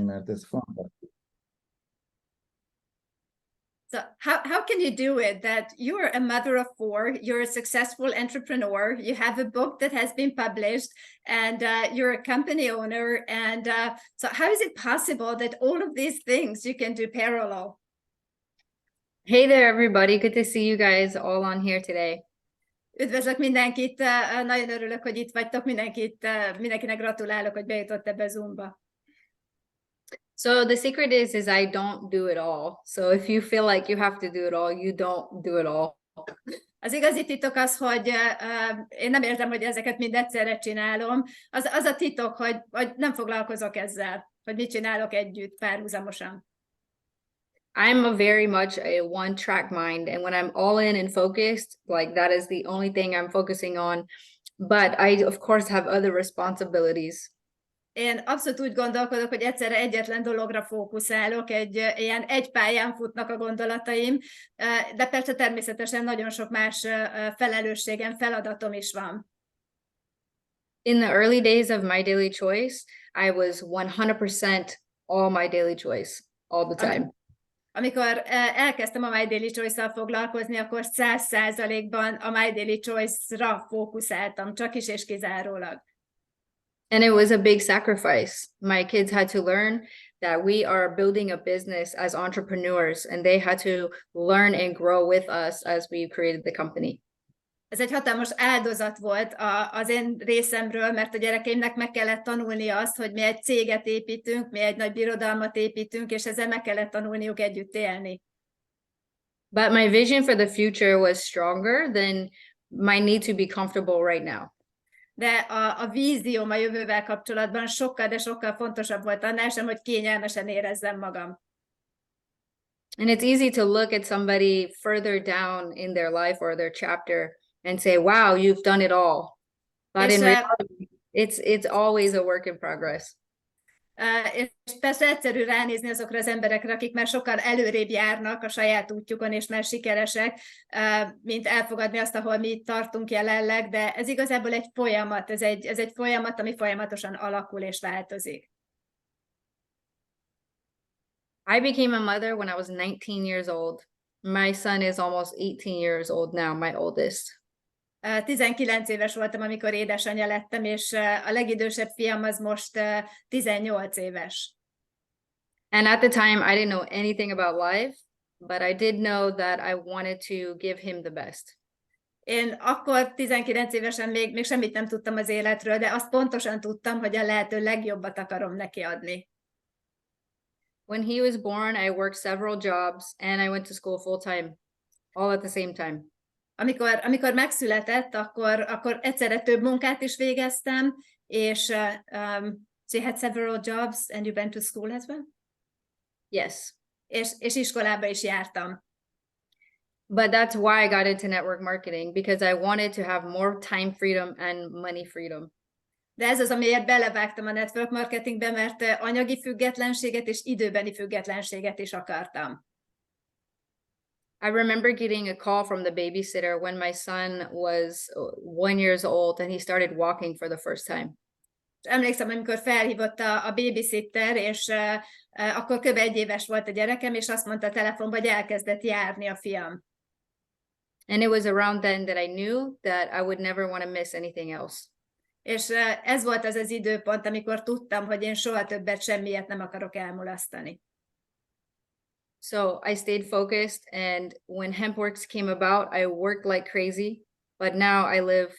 mert ez fantasztikus. So how can you do it that you're a mother of four, you're a successful entrepreneur, you have a book that has been published, and you're a company owner, and so how is it possible that all of these things you can do parallel? Hey there, everybody. Good to see you guys all on here today. Üdvözlök mindenkit, nagyon örülök, hogy itt vagytok, mindenkinek gratulálok, hogy bejutott ebbe a Zoomba. So the secret is I don't do it all. So if you feel like you have to do it all, you don't do it all. Az igazi titok az, hogy én nem érzem, hogy ezeket mind egyszerre csinálom. Az a titok, hogy nem foglalkozok ezzel, hogy mit csinálok együtt, párhuzamosan. I'm a very much a one-track mind, and when I'm all in and focused, like that is the only thing I'm focusing on. But I, of course, have other responsibilities. Én abszolút úgy gondolkodok, hogy egyszerre egyetlen dologra fókuszálok, ilyen egy pályán futnak a gondolataim, de persze természetesen nagyon sok más felelősségem, feladatom is van. In the early days of my daily choice, I was 100% all my daily choice, all the time. Amikor elkezdtem a My Daily Choice-szal foglalkozni, akkor 100%-ban a My Daily Choice-ra fókuszáltam, csak is és kizárólag. And it was a big sacrifice. My kids had to learn that we are building a business as entrepreneurs, and they had to learn and grow with us as we created the company. Ez egy hatalmas áldozat volt az én részemről, mert a gyerekeimnek meg kellett tanulnia azt, hogy mi egy céget építünk, mi egy nagy birodalmat építünk, és ezzel meg kellett tanulniuk együtt élni. But my vision for the future was stronger than my need to be comfortable right now. De a vízióm a jövővel kapcsolatban sokkal, de sokkal fontosabb volt annál sem, hogy kényelmesen érezzem magam. And it's easy to look at somebody further down in their life or their chapter and say, wow, you've done it all. But in reality, it's always a work in progress. És persze egyszerű ránézni azokra az emberekre, akik már sokkal előrébb járnak a saját útjukon, és már sikeresek, mint elfogadni azt, ahol mi itt tartunk jelenleg, de ez igazából egy folyamat, ez egy folyamat, ami folyamatosan alakul és változik. I became a mother when I was 19 years old. My son is almost 18 years old now, my oldest. 19 éves voltam, amikor édesanyja lettem, és a legidősebb fiam az most 18 éves. And at the time, I didn't know anything about life, but I did know that I wanted to give him the best. Én akkor 19 évesen még semmit nem tudtam az életről, de azt pontosan tudtam, hogy a lehető legjobbat akarom neki adni. When he was born, I worked several jobs and I went to school full time, all at the same time. Amikor megszületett, akkor egyszerre több munkát is végeztem, és so you had several jobs and you went to school as well? Yes. És iskolába is jártam. But that's why I got into network marketing, because I wanted to have more time freedom and money freedom. De ez az, amiért belevágtam a network marketingbe, mert anyagi függetlenséget és időbeni függetlenséget is akartam. I remember getting a call from the babysitter when my son was 1 year old and he started walking for the first time. Emlékszem, amikor felhívott a babysitter, és akkor kb. 1 éves volt a gyerekem, és azt mondta a telefonban, hogy elkezdett járni a fiam. And it was around then that I knew that I would never want to miss anything else. És ez volt az időpont, amikor tudtam, hogy én soha többet semmiért nem akarok elmulasztani. So I stayed focused, and when Hempworx came about, I worked like crazy, but now I live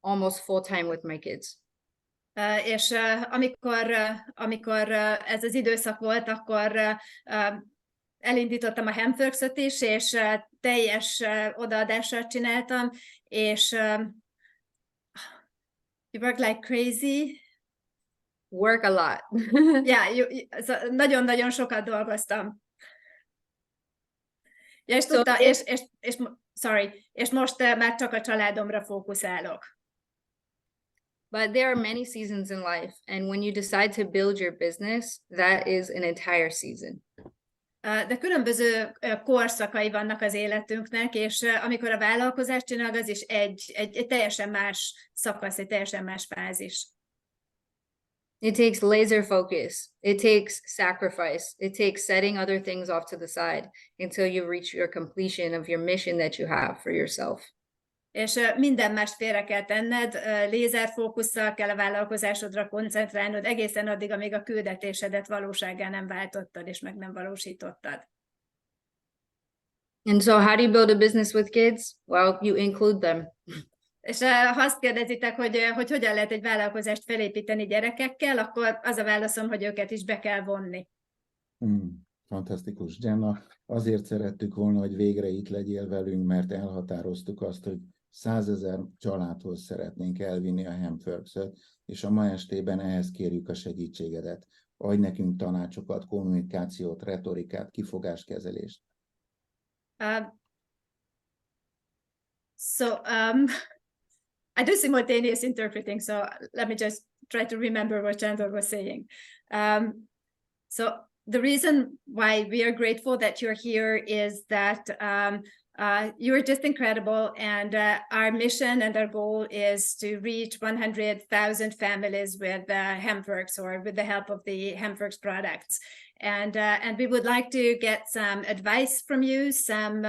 almost full time with my kids. És amikor ez az időszak volt, akkor elindítottam a Hempworx-ot is, és teljes odaadással csináltam, és you work like crazy. Work a lot. Yeah, nagyon-nagyon sokat dolgoztam. Ja, és most már csak a családomra fókuszálok. But there are many seasons in life, and when you decide to build your business, that is an entire season. De különböző korszakai vannak az életünknek, és amikor a vállalkozást csinálod, az is egy teljesen más szakasz, egy teljesen más fázis. It takes laser focus. It takes sacrifice. It takes setting other things off to the side until you reach your completion of your mission that you have for yourself. És minden más félre kell tenned, lézerfókusszal kell a vállalkozásodra koncentrálnod egészen addig, amíg a küldetésedet valósággá nem váltottad és meg nem valósítottad. And so how do you build a business with kids? Well, you include them. És ha azt kérdezitek, hogy hogyan lehet egy vállalkozást felépíteni gyerekekkel, akkor az a válaszom, hogy őket is be kell vonni. Fantasztikus, Jenna. Azért szerettük volna, hogy végre itt legyél velünk, mert elhatároztuk azt, hogy 100 000 családhoz szeretnénk elvinni a Hempworx-öt, és a ma estében ehhez kérjük a segítségedet. Adj nekünk tanácsokat, kommunikációt, retorikát, kifogáskezelést. I do simultaneous interpreting, so let me just try to remember what Chandler was saying. So the reason why we are grateful that you're here is that you're just incredible, and our mission and our goal is to reach 100,000 families with Hempworx, or with the help of the Hempworx products. And we would like to get some advice from you, some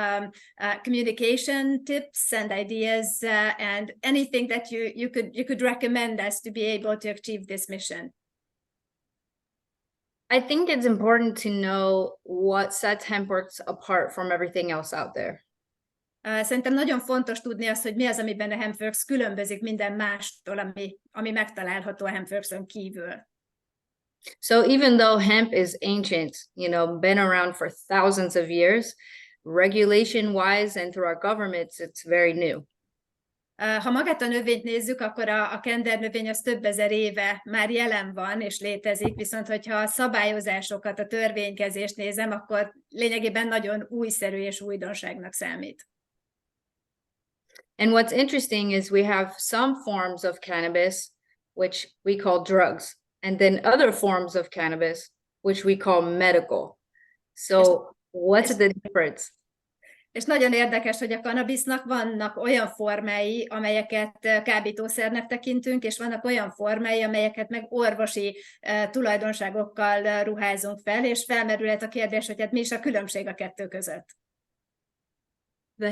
communication tips and ideas, and anything that you could recommend us to be able to achieve this mission. I think it's important to know what sets Hempworx apart from everything else out there. Szerintem nagyon fontos tudni azt, hogy mi az, amiben a Hempworx különbözik minden mástól, ami megtalálható a Hempworxon kívül. So even though hemp is ancient, been around for thousands of years, regulation-wise and through our governments, it's very new. Ha magát a növényt nézzük, akkor a kendernövény az több ezer éve már jelen van és létezik, viszont hogyha a szabályozásokat, a törvénykezést nézem, akkor lényegében nagyon újszerű és újdonságnak számít. And what's interesting is we have some forms of cannabis, which we call drugs, and then other forms of cannabis, which we call medical. So what's the difference? És nagyon érdekes, hogy a kannabisznak vannak olyan formái, amelyeket kábítószernek tekintünk, és vannak olyan formái, amelyeket meg orvosi tulajdonságokkal ruházunk fel, és felmerülhet a kérdés, hogy hát mi is a különbség a kettő között. The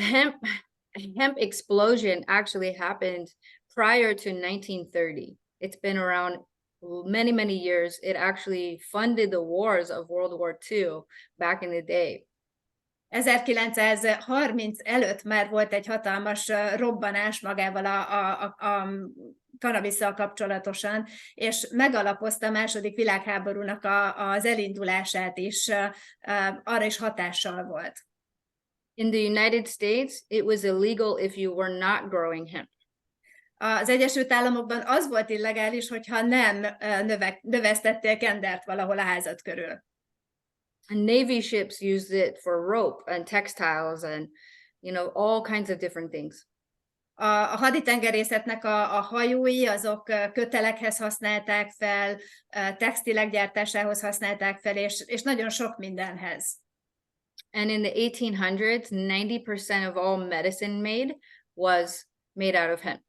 hemp explosion actually happened prior to 1930. It's been around many, many years. It actually funded the wars of World War II back in the day. 1930 előtt már volt egy hatalmas robbanás magával a kannabisszal kapcsolatosan, és megalapozta a második világháborúnak az elindulását is, arra is hatással volt. In the United States, it was illegal if you were not growing hemp. Az Egyesült Államokban az volt illegális, hogyha nem növesztettél kendert valahol a házad körül. And Navy ships used it for rope and textiles and, all kinds of different things. A haditengerészetnek a hajói, azok kötelekhez használták fel, textilek gyártásához használták fel, és nagyon sok mindenhez. And in the 1800s, 90% of all medicine made was made out of hemp.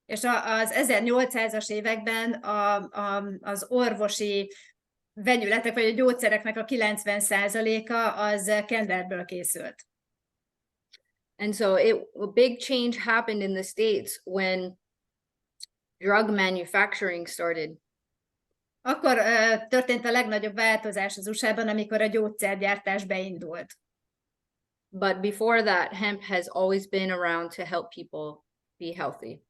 És az 1800-as években az orvosi vegyületek, vagy a gyógyszereknek a 90%-a az kenderből készült. And so a big change happened in the States when drug manufacturing started. Akkor történt a legnagyobb változás az USA-ban, amikor a gyógyszergyártás beindult. But before that, hemp has always been around to help people be healthy.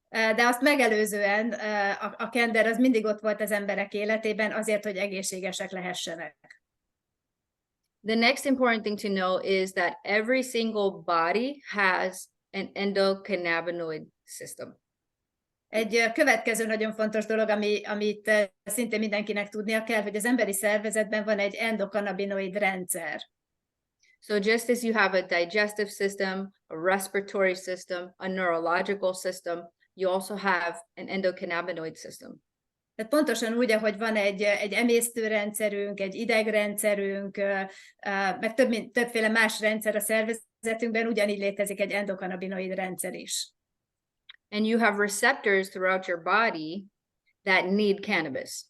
De azt megelőzően a kender az mindig ott volt az emberek életében azért, hogy egészségesek lehessenek. The next important thing to know is that every single body has an endocannabinoid system. Egy következő nagyon fontos dolog, amit szintén mindenkinek tudnia kell, hogy az emberi szervezetben van egy endokannabinoid rendszer. So just as you have a digestive system, a respiratory system, a neurological system, you also have an endocannabinoid system. Tehát pontosan úgy, ahogy van egy emésztőrendszerünk, egy idegrendszerünk, meg többféle más rendszer a szervezetünkben, ugyanígy létezik egy endokannabinoid rendszer is. And you have receptors throughout your body that need cannabis.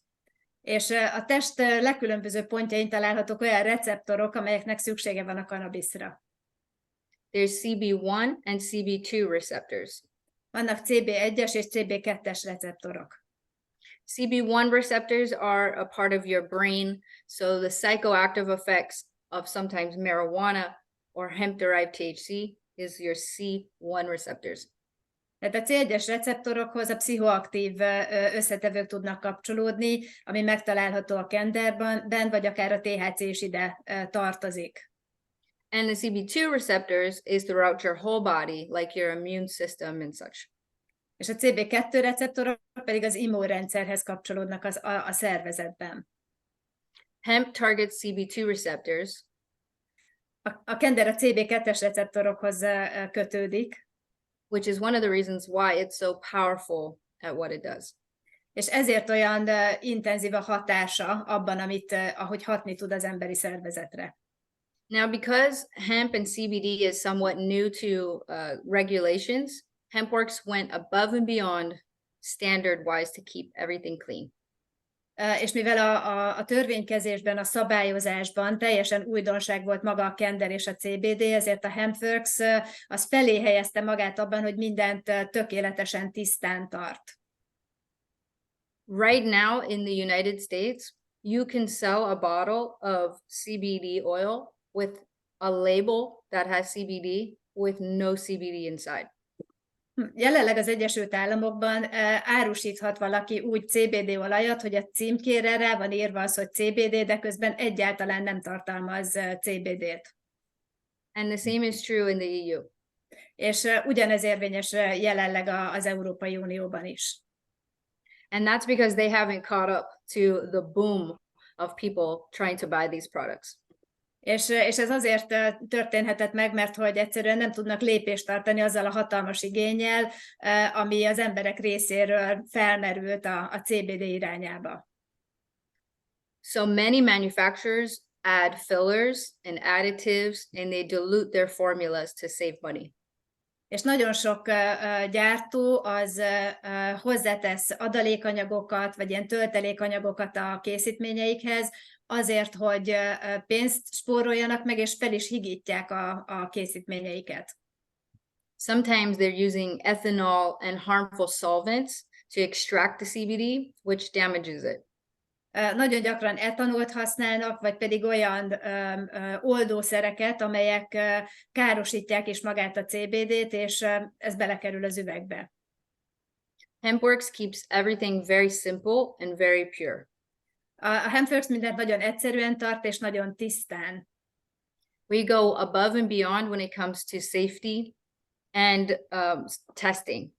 És a test legkülönböző pontjain találhatók olyan receptorok, amelyeknek szüksége van a kannabiszra. There's CB1 and CB2 receptors. Vannak CB1-es és CB2-es receptorok. CB1 receptors are a part of your brain, so the psychoactive effects of sometimes marijuana or hemp-derived THC is your C1 receptors. Tehát a C1-es receptorokhoz a pszichoaktív összetevők tudnak kapcsolódni, ami megtalálható a kenderben, vagy akár a THC is ide tartozik. And the CB2 receptors is throughout your whole body, like your immune system and such. És a CB2 receptorok pedig az immunrendszerhez kapcsolódnak a szervezetben. Hemp targets CB2 receptors. A kender a CB2-es receptorokhoz kötődik. Which is one of the reasons why it's so powerful at what it does. És ezért olyan intenzív a hatása abban, ahogy hatni tud az emberi szervezetre. Now, because hemp and CBD is somewhat new to regulations, Hempworx went above and beyond standard-wise to keep everything clean. És mivel a törvénykezésben, a szabályozásban teljesen újdonság volt maga a kender és a CBD, ezért a Hempworx az felé helyezte magát abban, hogy mindent tökéletesen tisztán tart. Right now in the United States, you can sell a bottle of CBD oil with a label that has CBD with no CBD inside. Jelenleg az Egyesült Államokban árusíthat valaki úgy CBD olajat, hogy a címkére rá van írva az, hogy CBD, de közben egyáltalán nem tartalmaz CBD-t. And the same is true in the EU. És ugyanez érvényes jelenleg az Európai Unióban is. And that's because they haven't caught up to the boom of people trying to buy these products. És ez azért történhetett meg, mert hogy egyszerűen nem tudnak lépést tartani azzal a hatalmas igénnyel, ami az emberek részéről felmerült a CBD irányába. So many manufacturers add fillers and additives, and they dilute their formulas to save money. És nagyon sok gyártó az hozzátesz adalékanyagokat, vagy ilyen töltelékanyagokat a készítményeikhez, azért, hogy pénzt spóroljanak meg, és fel is higítják a készítményeiket. Sometimes they're using ethanol and harmful solvents to extract the CBD, which damages it. Nagyon gyakran etanolt használnak, vagy pedig olyan oldószereket, amelyek károsítják is magát a CBD-t, és ez belekerül az üvegbe. Hempworx keeps everything very simple and very pure. A Hempworx mindent nagyon egyszerűen tart, és nagyon tisztán. We go above and beyond when it comes to safety and testing.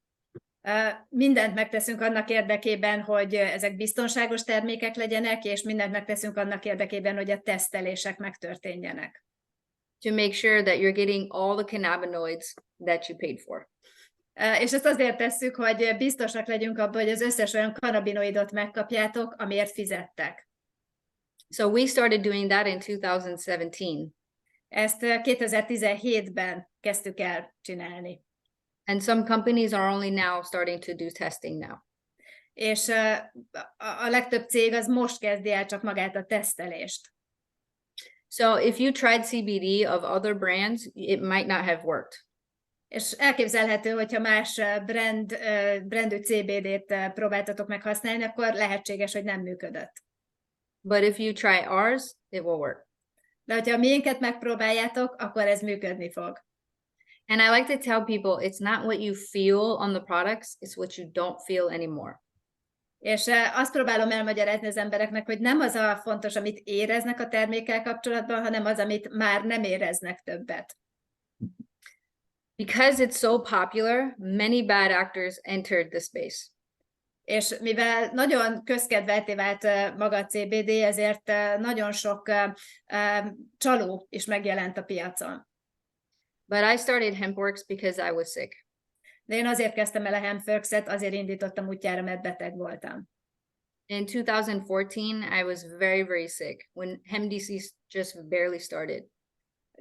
Mindent megteszünk annak érdekében, hogy ezek biztonságos termékek legyenek, és mindent megteszünk annak érdekében, hogy a tesztelések megtörténjenek. To make sure that you're getting all the cannabinoids that you paid for. És ezt azért tesszük, hogy biztosak legyünk abban, hogy az összes olyan kannabinoidot megkapjátok, amiért fizettek. So we started doing that in 2017. Ezt 2017-ben kezdtük el csinálni. And some companies are only now starting to do testing now. És a legtöbb cég az most kezdi el csak magát a tesztelést. So if you tried CBD of other brands, it might not have worked. És elképzelhető, hogyha más brandű CBD-t próbáltatok meg használni, akkor lehetséges, hogy nem működött. But if you try ours, it will work. De hogyha a miénket megpróbáljátok, akkor ez működni fog. And I like to tell people, it's not what you feel on the products, it's what you don't feel anymore. És azt próbálom elmagyarázni az embereknek, hogy nem az a fontos, amit éreznek a termékkel kapcsolatban, hanem az, amit már nem éreznek többet. Because it's so popular, many bad actors entered the space. És mivel nagyon közkedvelté vált maga a CBD, ezért nagyon sok csaló is megjelent a piacon. But I started Hempworx because I was sick. De én azért kezdtem el a Hempworx-et, azért indítottam útjára, mert beteg voltam. In 2014, I was very, very sick when HempDC just barely started.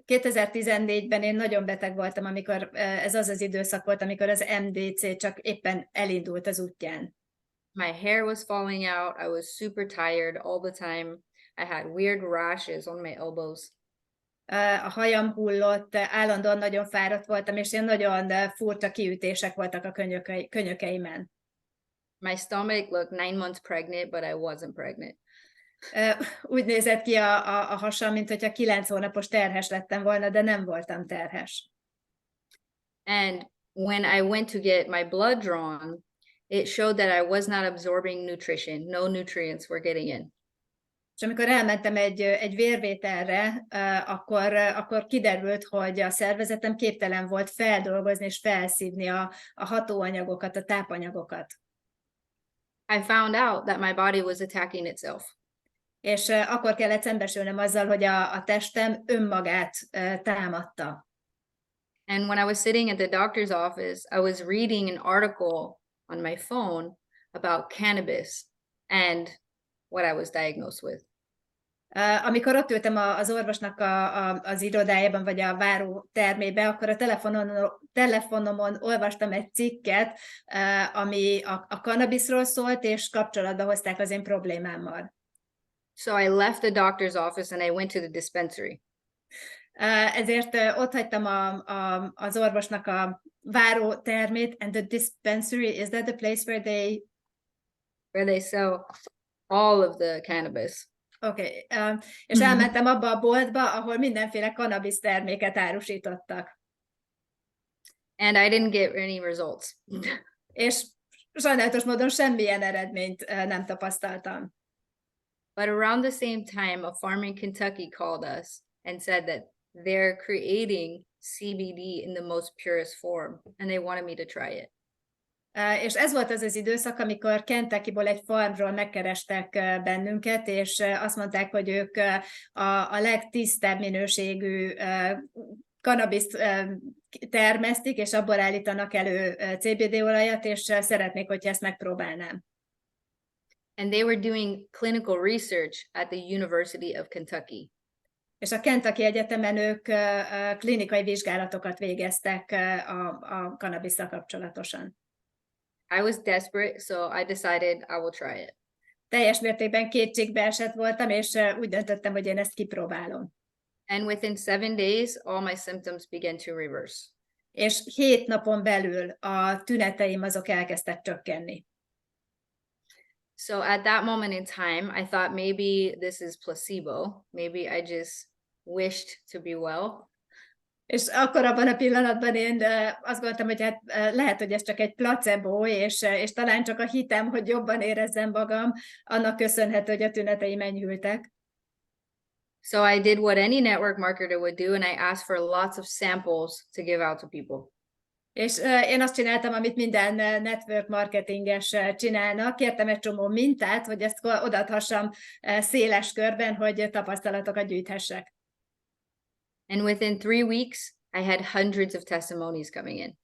2014-ben én nagyon beteg voltam, amikor ez az az időszak volt, amikor az MDC csak éppen elindult az útján. My hair was falling out. I was super tired all the time. I had weird rashes on my elbows. A hajam hullott, állandóan nagyon fáradt voltam, és ilyen nagyon furcsa kiütések voltak a könyökeimen. My stomach looked 9 months pregnant, but I wasn't pregnant. Úgy nézett ki a hasam, mint hogyha 9 hónapos terhes lettem volna, de nem voltam terhes. And when I went to get my blood drawn, it showed that I was not absorbing nutrition. No nutrients were getting in. És amikor elmentem egy vérvételre, akkor kiderült, hogy a szervezetem képtelen volt feldolgozni és felszívni a hatóanyagokat, a tápanyagokat. I found out that my body was attacking itself. És akkor kellett szembesülnem azzal, hogy a testem önmagát támadta. And when I was sitting at the doctor's office, I was reading an article on my phone about cannabis and what I was diagnosed with. Amikor ott ültem az orvosnak az irodájában, vagy a váró termébe, akkor a telefonomon olvastam egy cikket, ami a kannabiszról szólt, és kapcsolatba hozták az én problémámmal. So I left the doctor's office and I went to the dispensary. Ezért ott hagytam az orvosnak a váró termét, and the dispensary, is that the place where they sell all of the cannabis. Okay. És elmentem abba a boltba, ahol mindenféle kannabisz terméket árusítottak. And I didn't get any results. És sajnálatos módon semmilyen eredményt nem tapasztaltam. But around the same time, a farm in Kentucky called us and said that they're creating CBD in the most purest form, and they wanted me to try it. És ez volt az időszak, amikor Kentuckyból egy farmról megkerestek bennünket, és azt mondták, hogy ők a legtisztább minőségű kannabiszt termesztik, és abból állítanak elő CBD olajat, és szeretnék, hogyha ezt megpróbálnám. And they were doing clinical research at the University of Kentucky. És a Kentucky Egyetemen ők klinikai vizsgálatokat végeztek a kannabisszal kapcsolatosan. I was desperate, so I decided I will try it. Teljes mértékben kétségbeesett voltam, és úgy döntöttem, hogy én ezt kipróbálom. And within 7 days, all my symptoms began to reverse. És 7 napon belül a tüneteim azok elkezdtek csökkenni. So at that moment in time, I thought maybe this is placebo. Maybe I just wished to be well. És akkor abban a pillanatban én azt gondoltam, hogy hát lehet, hogy ez csak egy placebo, és talán csak a hitem, hogy jobban érezzem magam, annak köszönhető, hogy a tüneteim enyhültek. So I did what any network marketer would do, and I asked for lots of samples to give out to people. És én azt csináltam, amit minden network marketinges csinálnak, kértem egy csomó mintát, hogy ezt odaadhassam széles körben, hogy tapasztalatokat gyűjthessek. And within 3 weeks, I had hundreds of testimonies coming in.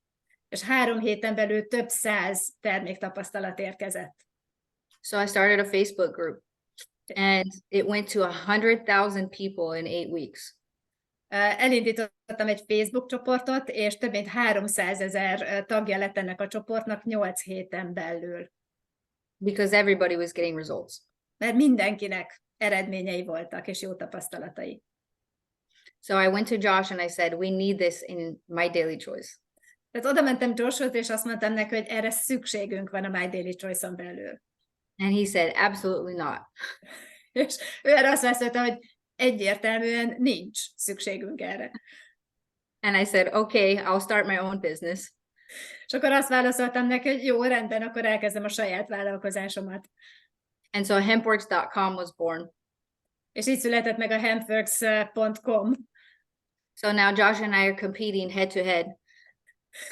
És 3 héten belül több 100 terméktapasztalat érkezett. So I started a Facebook group, and it went to 100,000 people in 8 weeks. Elindítottam egy Facebook csoportot, és több mint 300 000 tagja lett ennek a csoportnak 8 héten belül. Because everybody was getting results. Mert mindenkinek eredményei voltak, és jó tapasztalatai. So I went to Josh and I said, we need this in My Daily Choice. Tehát oda mentem Joshhoz, és azt mondtam neki, hogy erre szükségünk van a My Daily Choice-on belül. And he said, absolutely not. És ő erre azt válaszolta, hogy egyértelműen nincs szükségünk erre. And I said, okay, I'll start my own business. És akkor azt válaszoltam neki, hogy jó, rendben, akkor elkezdem a saját vállalkozásomat. And so hempworx.com was born. És így született meg a hempworx.com. So now Josh and I are competing head to head.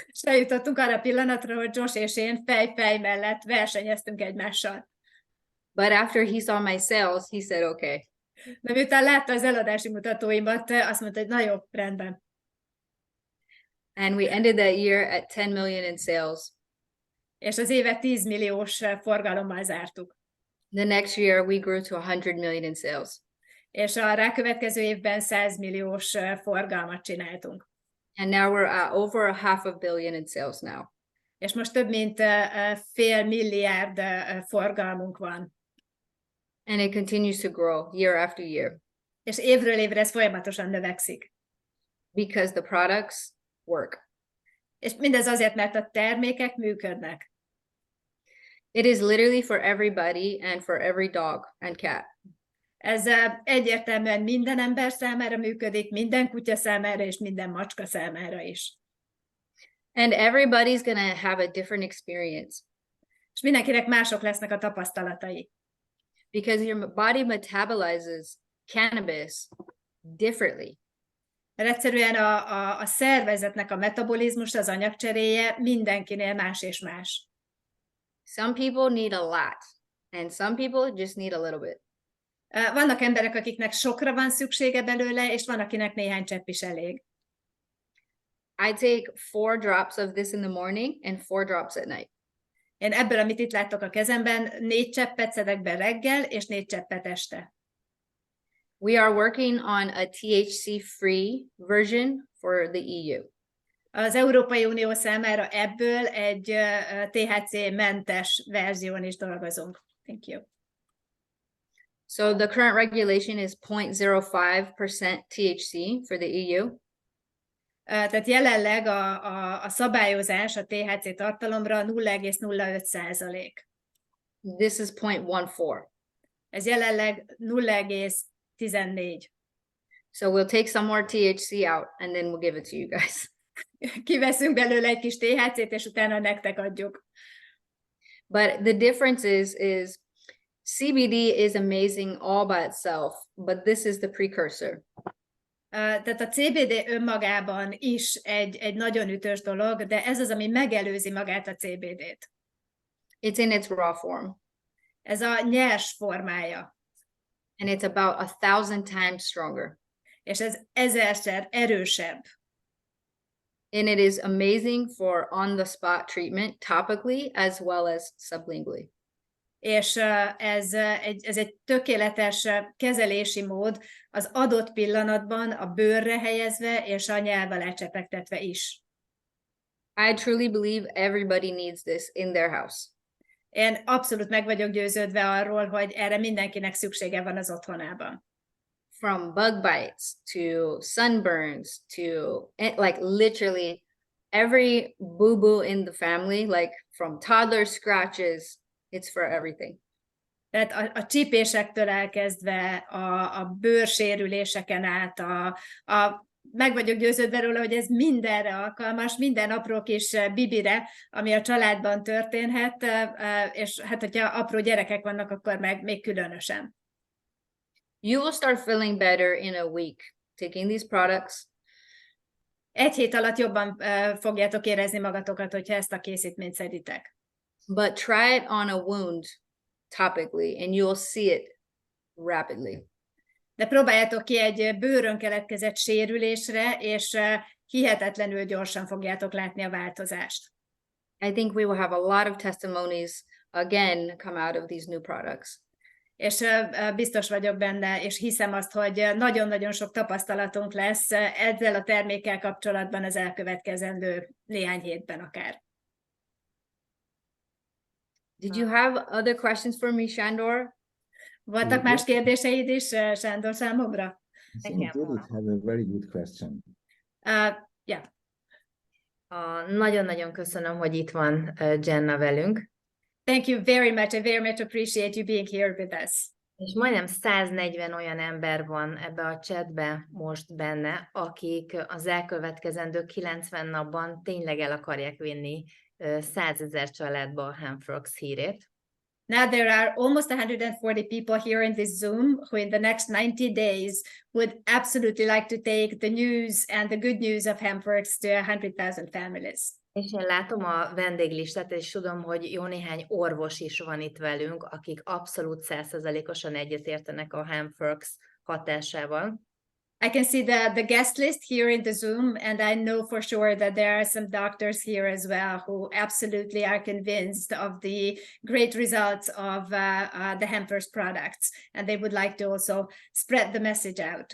És eljutottunk arra a pillanatra, hogy Josh és én fej mellett versenyeztünk egymással. But after he saw my sales, he said, okay. De miután látta az eladási mutatóimat, azt mondta, hogy na jó, rendben. And we ended that year at 10 million in sales. És az évet 10 milliós forgalommal zártuk. The next year we grew to 100 million in sales. És a rákövetkező évben 100 milliós forgalmat csináltunk. And now we're at over $500 million in sales now. És most több mint $500 milliárd forgalmunk van. And it continues to grow year after year. És évről évre ez folyamatosan növekszik. Because the products work. És mindez azért, mert a termékek működnek. It is literally for everybody and for every dog and cat. Ez egyértelműen minden ember számára működik, minden kutya számára és minden macska számára is. And everybody's gonna have a different experience. És mindenkinek mások lesznek a tapasztalatai. Because your body metabolizes cannabis differently. Mert egyszerűen a szervezetnek a metabolizmus, az anyagcseréje mindenkinél más és más. Some people need a lot, and some people just need a little bit. Vannak emberek, akiknek sokra van szüksége belőle, és van, akinek néhány csepp is elég. I take 4 drops of this in the morning and 4 drops at night. Én ebből, amit itt láttok a kezemben, 4 cseppet szedek be reggel, és 4 cseppet este. We are working on a THC-free version for the EU. Az Európai Unió számára ebből egy THC-mentes verzión is dolgozunk. Thank you. So the current regulation is 0.05% THC for the EU. Tehát jelenleg a szabályozás a THC tartalomra 0,05%. This is 0.14. Ez jelenleg 0,14. So we'll take some more THC out and then we'll give it to you guys. Kiveszünk belőle egy kis THC-t, és utána nektek adjuk. But the difference is CBD is amazing all by itself, but this is the precursor. Tehát a CBD önmagában is egy nagyon ütős dolog, de ez az, ami megelőzi magát a CBD-t. It's in its raw form. Ez a nyers formája. And it's about 1,000 times stronger. És ez 1000-szer erősebb. And it is amazing for on-the-spot treatment topically as well as sublingually. És ez egy tökéletes kezelési mód az adott pillanatban a bőrre helyezve és a nyelv alá csepegtetve is. I truly believe everybody needs this in their house. Én abszolút meg vagyok győződve arról, hogy erre mindenkinek szüksége van az otthonában. From bug bites to sunburns to like literally every boo-boo in the family, like from toddler scratches, it's for everything. Tehát a csípésektől elkezdve a bőrsérüléseken át, meg vagyok győződve róla, hogy ez mindenre alkalmas, minden apró kis bibire, ami a családban történhet, és hát, hogyha apró gyerekek vannak, akkor meg még különösen. You will start feeling better in a week taking these products. Egy hét alatt jobban fogjátok érezni magatokat, hogyha ezt a készítményt szeditek. But try it on a wound topically and you'll see it rapidly. De próbáljátok ki egy bőrön keletkezett sérülésre, és hihetetlenül gyorsan fogjátok látni a változást. I think we will have a lot of testimonies again come out of these new products. És biztos vagyok benne, és hiszem azt, hogy nagyon-nagyon sok tapasztalatunk lesz ezzel a termékkel kapcsolatban az elkövetkezendő néhány hétben akár. Did you have other questions for me, Sándor? Voltak más kérdéseid is, Sándor, számomra? Judith have a very good question. Yeah. Nagyon-nagyon köszönöm, hogy itt van Jenna velünk. Thank you very much. I very much appreciate you being here with us. És majdnem 140 olyan ember van ebbe a chatbe most benne, akik az elkövetkezendő 90 napban tényleg el akarják vinni 100 000 családba a Hempworx hírét. Now there are almost 140 people here in this Zoom who in the next 90 days would absolutely like to take the news and the good news of Hempworx to 100,000 families. És én látom a vendéglistát, és tudom, hogy jó néhány orvos is van itt velünk, akik abszolút 100%-osan egyetértenek a Hempworx hatásával. I can see the guest list here in the Zoom, and I know for sure that there are some doctors here as well who absolutely are convinced of the great results of the Hempworx products, and they would like to also spread the message out.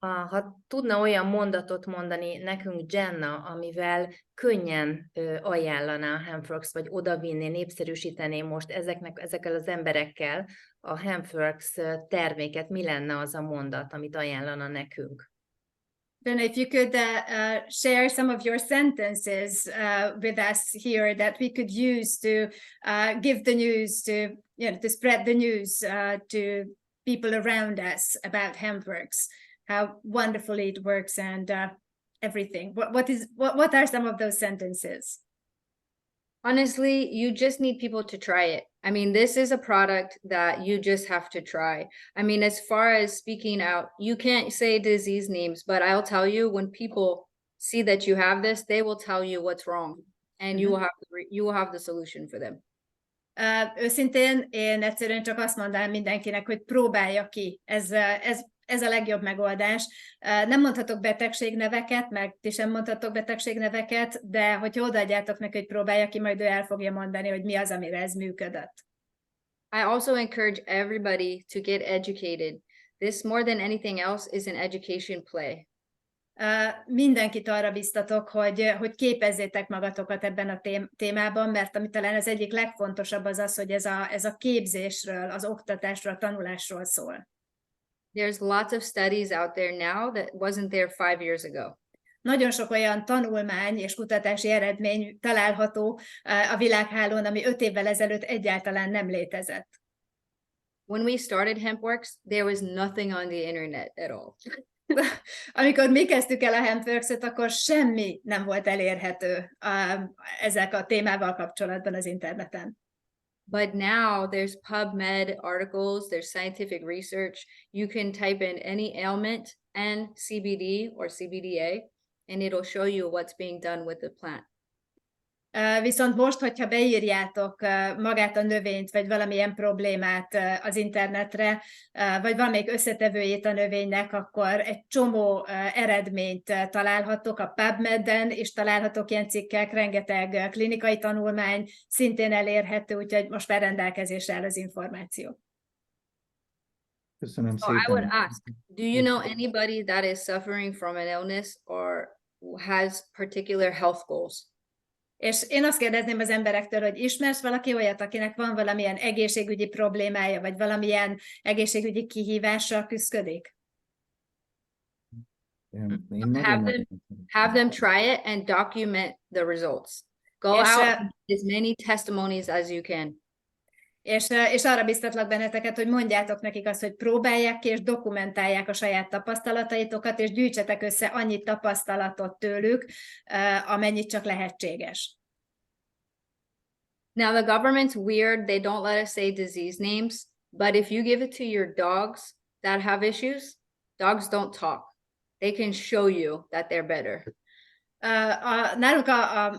Ha tudna olyan mondatot mondani nekünk Jenna, amivel könnyen ajánlaná a Hempworx, vagy odavinné, népszerűsítené most ezekkel az emberekkel a Hempworx terméket, mi lenne az a mondat, amit ajánlana nekünk? Then if you could share some of your sentences with us here that we could use to give the news, to spread the news to people around us about Hempworx, how wonderfully it works and everything. What are some of those sentences? Honestly, you just need people to try it. I mean, this is a product that you just have to try. I mean, as far as speaking out, you can't say disease names, but I'll tell you, when people see that you have this, they will tell you what's wrong, and you will have the solution for them. Őszintén én egyszerűen csak azt mondanám mindenkinek, hogy próbálja ki. Ez a legjobb megoldás. Nem mondhatok betegségneveket, meg ti sem mondhatok betegségneveket, de hogyha odaadjátok neki, hogy próbálja ki, majd ő el fogja mondani, hogy mi az, amire ez működött. I also encourage everybody to get educated. This, more than anything else, is an education play. Mindenkit arra biztatok, hogy képezzétek magatokat ebben a témában, mert ami talán az egyik legfontosabb az, hogy ez a képzésről, az oktatásról, a tanulásról szól. There's lots of studies out there now that wasn't there 5 years ago. Nagyon sok olyan tanulmány és kutatási eredmény található a világhálón, ami 5 évvel ezelőtt egyáltalán nem létezett. When we started Hempworx, there was nothing on the internet at all. Amikor mi kezdtük el a Hempworx-ot, akkor semmi nem volt elérhető ezek a témával kapcsolatban az interneten. But now there's PubMed articles, there's scientific research. You can type in any ailment and CBD or CBDA, and it'll show you what's being done with the plant. Viszont most, hogyha beírjátok magát a növényt, vagy valamilyen problémát az internetre, vagy valamelyik összetevőjét a növénynek, akkor egy csomó eredményt találhatok a PubMed-en, és találhatok ilyen cikkek, rengeteg klinikai tanulmány szintén elérhető, úgyhogy most már rendelkezésre áll az információ. Köszönöm So szépen. I would ask, do you know anybody that is suffering from an illness or has particular health goals? És én azt kérdezném az emberektől, hogy ismersz valaki olyat, akinek van valamilyen egészségügyi problémája, vagy valamilyen egészségügyi kihívással küszködik? Have them try it and document the results. Go out and as many testimonies as you can. És arra biztatlak benneteket, hogy mondjátok nekik azt, hogy próbálják ki, és dokumentálják a saját tapasztalataitokat, és gyűjtsetek össze annyi tapasztalatot tőlük, amennyit csak lehetséges. Now the government's weird, they don't let us say disease names, but if you give it to your dogs that have issues, dogs don't talk. They can show you that they're better. Nálunk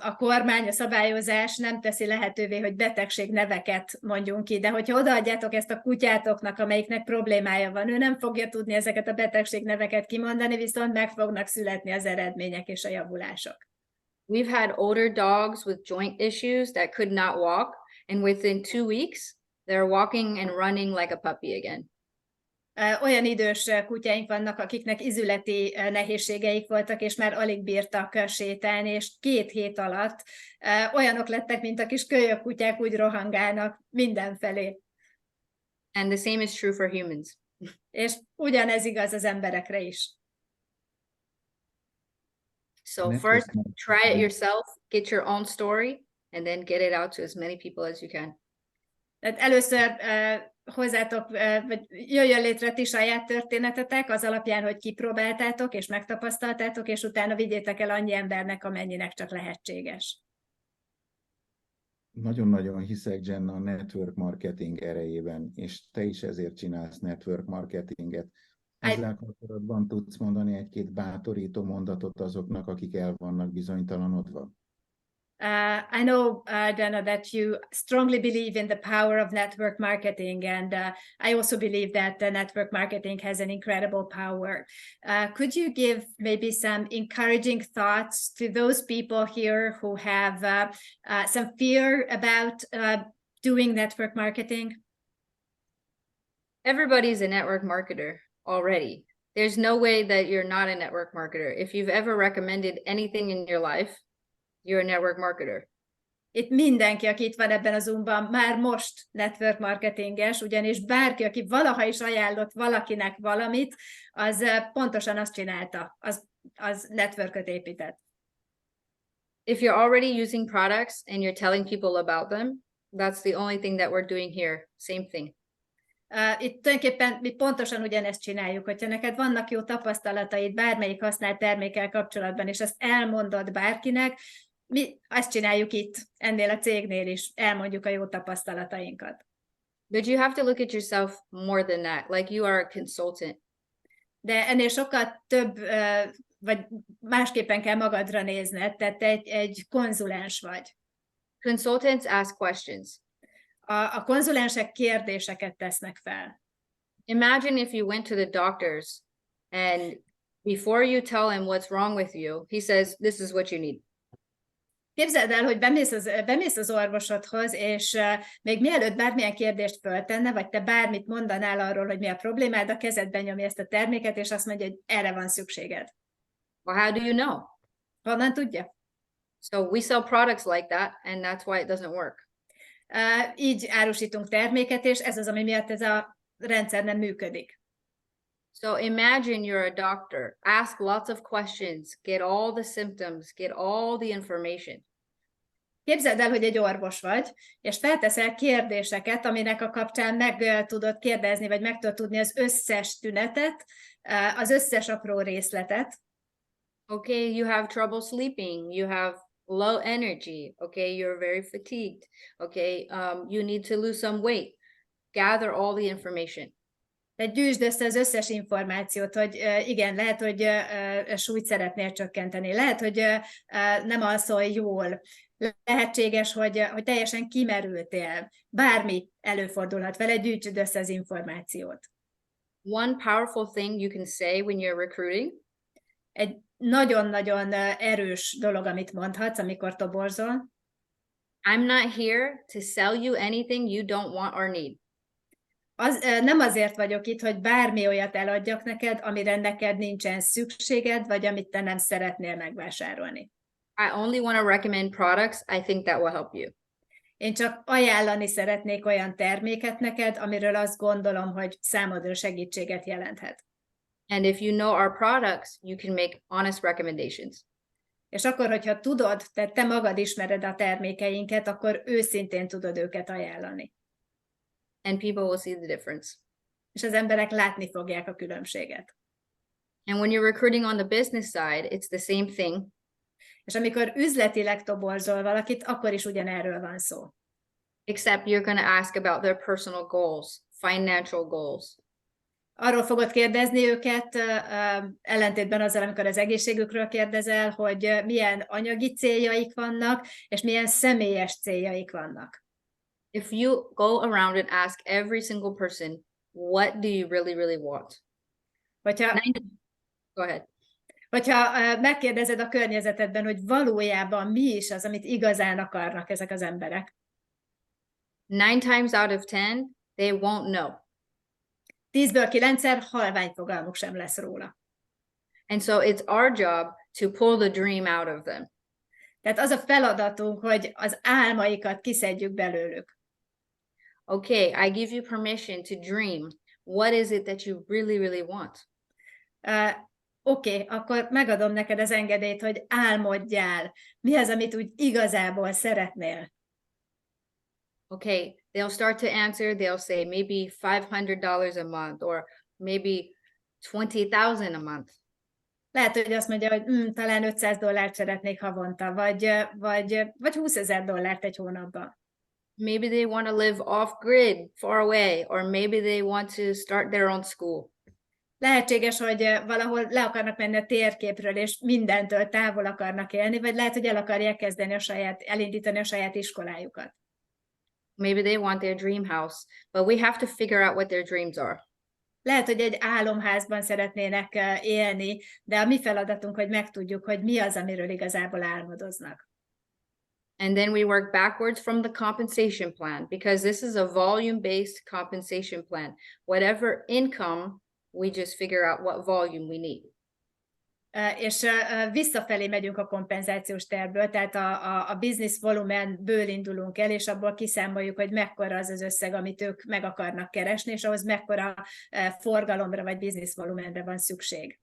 a kormány, a szabályozás nem teszi lehetővé, hogy betegségneveket mondjunk ki, de hogyha odaadjátok ezt a kutyátoknak, amelyiknek problémája van, ő nem fogja tudni ezeket a betegségneveket kimondani, viszont meg fognak születni az eredmények és a javulások. We've had older dogs with joint issues that could not walk, and within 2 weeks, they're walking and running like a puppy again. Olyan idős kutyáink vannak, akiknek izületi nehézségeik voltak, és már alig bírtak sétálni, és 2 hét alatt olyanok lettek, mint a kis kölyök kutyák, úgy rohangálnak mindenfelé. And the same is true for humans. És ugyanez igaz az emberekre is. So first, try it yourself, get your own story, and then get it out to as many people as you can. Tehát először hozzátok, vagy jöjjön létre ti saját történetetek az alapján, hogy kipróbáltátok és megtapasztaltátok, és utána vigyétek el annyi embernek, amennyinek csak lehetséges. Nagyon-nagyon hiszek, Jenna, a network marketing erejében, és te is ezért csinálsz network marketinget. Ezzel kapcsolatban tudsz mondani egy-két bátorító mondatot azoknak, akik el vannak bizonytalanodva? I know, Jenna, that you strongly believe in the power of network marketing, and I also believe that the network marketing has an incredible power. Could you give maybe some encouraging thoughts to those people here who have some fear about doing network marketing? Everybody's a network marketer already. There's no way that you're not a network marketer. If you've ever recommended anything in your life, you're a network marketer. Itt mindenki, aki itt van ebben a Zoomban, már most network marketinges, ugyanis bárki, aki valaha is ajánlott valakinek valamit, az pontosan azt csinálta, az networköt épített. If you're already using products and you're telling people about them, that's the only thing that we're doing here. Same thing. Itt tulajdonképpen mi pontosan ugyanezt csináljuk, hogyha neked vannak jó tapasztalataid bármelyik használt termékkel kapcsolatban, és ezt elmondod bárkinek, mi azt csináljuk itt, ennél a cégnél is, elmondjuk a jó tapasztalatainkat. But you have to look at yourself more than that, like you are a consultant. De ennél sokkal több, vagy másképpen kell magadra nézned, tehát egy konzulens vagy. Consultants ask questions. A konzulensek kérdéseket tesznek fel. Imagine if you went to the doctors and before you tell him what's wrong with you, he says, this is what you need. Képzeld el, hogy bemész az orvosodhoz, és még mielőtt bármilyen kérdést föltenne, vagy te bármit mondanál arról, hogy mi a problémád, a kezedben nyomja ezt a terméket, és azt mondja, hogy erre van szükséged. Well, how do you know? Honnan tudja? So we sell products like that, and that's why it doesn't work. Így árusítunk terméket, és ez az, ami miatt ez a rendszer nem működik. So imagine you're a doctor, ask lots of questions, get all the symptoms, get all the information. Képzeld el, hogy egy orvos vagy, és felteszel kérdéseket, aminek a kapcsán meg tudod kérdezni, vagy meg tudod tudni az összes tünetet, az összes apró részletet. Okay, you have trouble sleeping, you have low energy, okay, you're very fatigued, okay, you need to lose some weight. Gather all the information. Tehát gyűjtsd össze az összes információt, hogy igen, lehet, hogy súlyt szeretnél csökkenteni, lehet, hogy nem alszol jól, lehetséges, hogy teljesen kimerültél, bármi előfordulhat vele, gyűjtsd össze az információt. One powerful thing you can say when you're recruiting. Egy nagyon-nagyon erős dolog, amit mondhatsz, amikor toborzol. I'm not here to sell you anything you don't want or need. Nem azért vagyok itt, hogy bármi olyat eladjak neked, amire neked nincsen szükséged, vagy amit te nem szeretnél megvásárolni. I only want to recommend products I think that will help you. Én csak ajánlani szeretnék olyan terméket neked, amiről azt gondolom, hogy számodra segítséget jelenthet. And if you know our products, you can make honest recommendations. És akkor, hogyha tudod, te magad ismered a termékeinket, akkor őszintén tudod őket ajánlani. And people will see the difference. És az emberek látni fogják a különbséget. And when you're recruiting on the business side, it's the same thing. És amikor üzletileg toborzol valakit, akkor is ugyanerről van szó. Except you're going to ask about their personal goals, financial goals. Arról fogod kérdezni őket, ellentétben azzal, amikor az egészségükről kérdezel, hogy milyen anyagi céljaik vannak, és milyen személyes céljaik vannak. If you go around and ask every single person, what do you really, really want? Go ahead. Hogyha megkérdezed a környezetedben, hogy valójában mi is az, amit igazán akarnak ezek az emberek. 9 times out of 10, they won't know. 10-ből 9-szer halvány fogalmuk sem lesz róla. And so it's our job to pull the dream out of them. Tehát az a feladatunk, hogy az álmaikat kiszedjük belőlük. Okay, I give you permission to dream. What is it that you really, really want? Oké, akkor megadom neked az engedélyt, hogy álmodjál. Mi az, amit úgy igazából szeretnél? Okay, they'll start to answer. They'll say maybe $500 a month or maybe 20,000 a month. Lehet, hogy azt mondja, hogy talán $500 szeretnék havonta, vagy $20,000 egy hónapban. Maybe they want to live off-grid, far away, or maybe they want to start their own school. Lehetséges, hogy valahol le akarnak menni a térképről, és mindentől távol akarnak élni, vagy lehet, hogy el akarják kezdeni elindítani a saját iskolájukat. Maybe they want their dream house, but we have to figure out what their dreams are. Lehet, hogy egy álomházban szeretnének élni, de a mi feladatunk, hogy megtudjuk, hogy mi az, amiről igazából álmodoznak. And then we work backwards from the compensation plan, because this is a volume-based compensation plan. Whatever income we just figure out what volume we need. És visszafelé megyünk a kompenzációs tervből, tehát a business volumenből indulunk el, és abból kiszámoljuk, hogy mekkora az az összeg, amit ők meg akarnak keresni, és ahhoz mekkora forgalomra vagy business volumenre van szükség.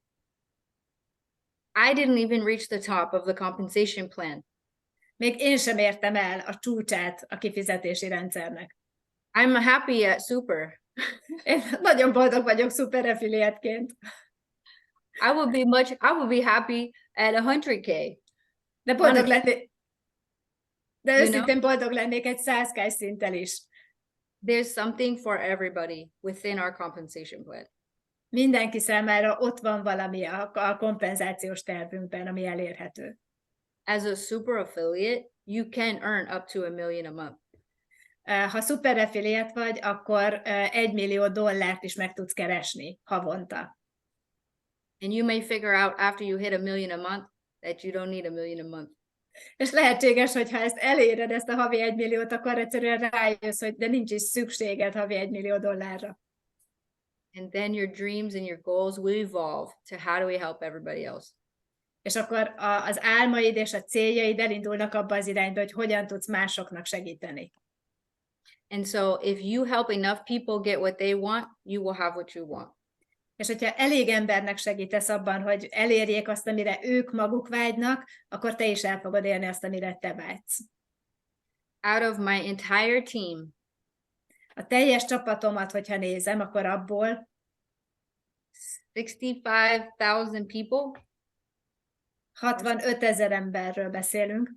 I didn't even reach the top of the compensation plan. Még én sem értem el a csúcsát a kifizetési rendszernek. I'm happy at super. Én nagyon boldog vagyok szuper affiliate-ként. I would be happy at 100K. De boldog lennék. De You őszintén boldog lennék egy 100K szinttel is. There's something for everybody within our compensation plan. Mindenki számára ott van valami a kompenzációs tervünkben, ami elérhető. As a super affiliate, you can earn up to $1 million a month. Ha szuper affiliate vagy, akkor $1 millió is meg tudsz keresni havonta. And you may figure out after you hit $1 million a month that you don't need $1 million a month. És lehetséges, hogy ha ezt eléred, ezt a havi $1 milliót, akkor egyszerűen rájössz, hogy de nincs is szükséged havi $1 millió. And then your dreams and your goals will evolve to how do we help everybody else. És akkor az álmaid és a céljaid elindulnak abba az irányba, hogy hogyan tudsz másoknak segíteni. And so if you help enough people get what they want, you will have what you want. És hogyha elég embernek segítesz abban, hogy elérjék azt, amire ők maguk vágynak, akkor te is el fogod érni azt, amire te vágysz. Out of my entire team, A teljes csapatomat, hogyha nézem, akkor abból 65,000 people, 65 000 emberről beszélünk.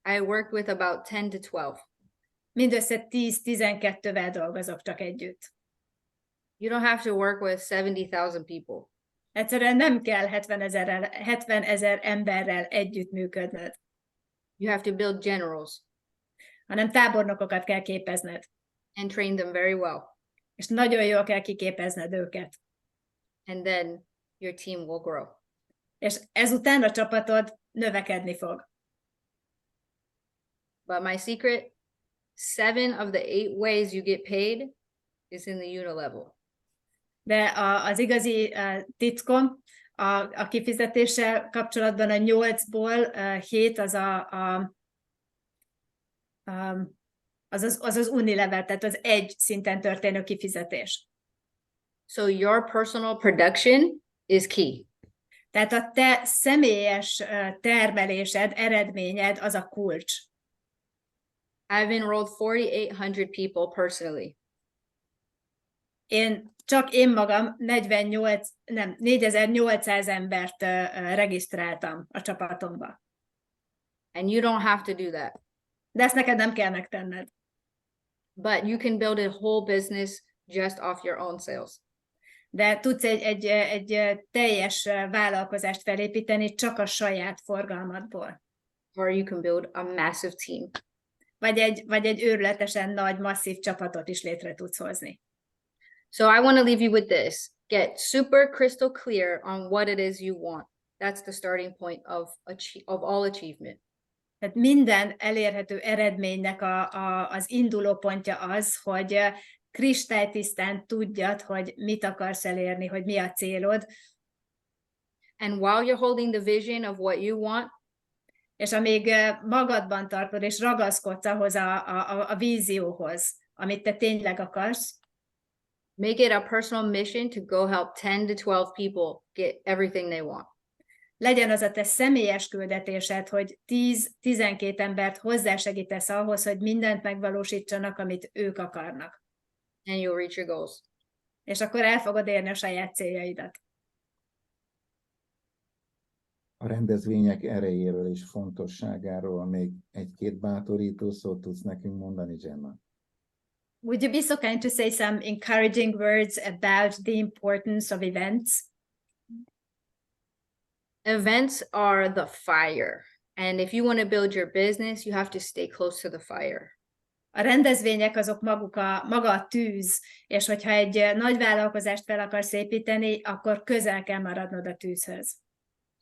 I worked with about 10 to 12. Mindössze 10-12-vel dolgozok csak együtt. You don't have to work with 70,000 people. Egyszerűen nem kell 70 000 emberrel együttműködnöd, You have to build generals hanem tábornokokat kell képezned, and train them very well. és nagyon jól kell kiképezned őket. And then your team will grow. És ezután a csapatod növekedni fog. But my secret, 7 of the 8 ways you get paid is in the unilevel. De az igazi titkom a kifizetéssel kapcsolatban a 8-ból 7 az unilevel, tehát az egy szinten történő kifizetés. So your personal production is key. Tehát a te személyes termelésed, eredményed az a kulcs. I've enrolled 4,800 people personally. Csak én magam 4800 embert regisztráltam a csapatomba. And you don't have to do that. De ezt neked nem kell megtenned. But you can build a whole business just off your own sales. De tudsz egy teljes vállalkozást felépíteni csak a saját forgalmadból. Or you can build a massive team. Vagy egy őrületesen nagy, masszív csapatot is létre tudsz hozni. So I want to leave you with this. Get super crystal clear on what it is you want. That's the starting point of all achievement. Tehát minden elérhető eredménynek az induló pontja az, hogy kristálytisztán tudjad, hogy mit akarsz elérni, hogy mi a célod. And while you're holding the vision of what you want, és amíg magadban tartod, és ragaszkodsz ahhoz a vízióhoz, amit te tényleg akarsz, make it a personal mission to go help 10 to 12 people get everything they want. Legyen az a te személyes küldetésed, hogy 10-12 embert hozzásegítesz ahhoz, hogy mindent megvalósítsanak, amit ők akarnak. And you'll reach your goals. És akkor el fogod érni a saját céljaidat. A rendezvények erejéről és fontosságáról még egy-két bátorító szót tudsz nekünk mondani, Jenna? Would you be so kind to say some encouraging words about the importance of events? Events are the fire. And if you want to build your business, you have to stay close to the fire. A rendezvények azok maga a tűz, és hogyha egy nagy vállalkozást fel akarsz építeni, akkor közel kell maradnod a tűzhöz.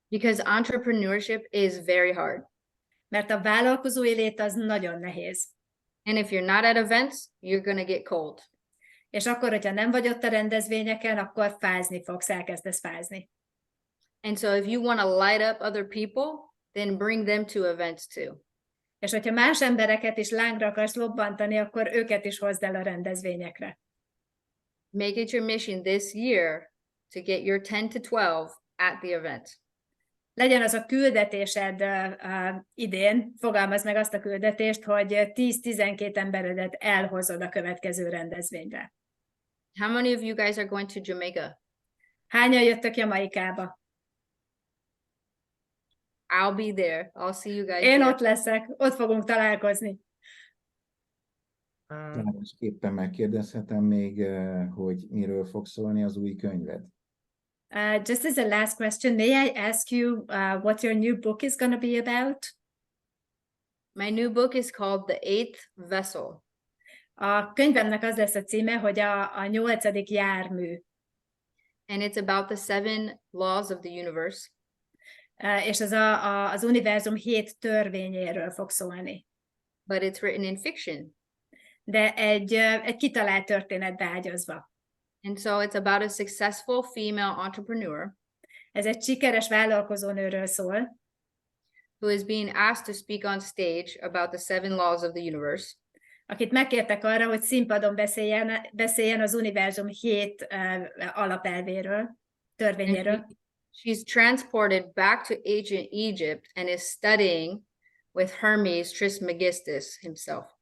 Because entrepreneurship is very hard. Mert a vállalkozói lét az nagyon nehéz. And if you're not at events, you're going to get cold. És akkor, hogyha nem vagy ott a rendezvényeken, akkor fázni fogsz, elkezdesz fázni. And so if you want to light up other people, then bring them to events too. És hogyha más embereket is lángra akarsz lobbantani, akkor őket is hozd el a rendezvényekre. Make it your mission this year to get your 10 to 12 at the event. Legyen az a küldetésed idén, fogalmazd meg azt a küldetést, hogy 10-12 emberedet elhozod a következő rendezvényre. How many of you guys are going to Jamaica? Hányan jöttök Jamaikába? I'll be there. I'll see you guys Én there. ott leszek, ott fogunk találkozni. Zárásképpen megkérdezhetem még, hogy miről fog szólni az új könyved? Just as a last question, may I ask you what your new book is going to be about? My new book is called The Eighth Vessel. A könyvemnek az lesz a címe, hogy a 8. jármű. And it's about the 7 laws of the universe. És ez az univerzum 7 törvényéről fog szólni. But it's written in fiction. De egy kitalált történetbe ágyazva. And so it's about a successful female entrepreneur Ez egy sikeres vállalkozónőről szól, who is being asked to speak on stage about the 7 laws of the universe. akit megkértek arra, hogy színpadon beszéljen az univerzum 7 alapelvéről, törvényéről. She's transported back to ancient Egypt and is studying with Hermes Trismegistus himself.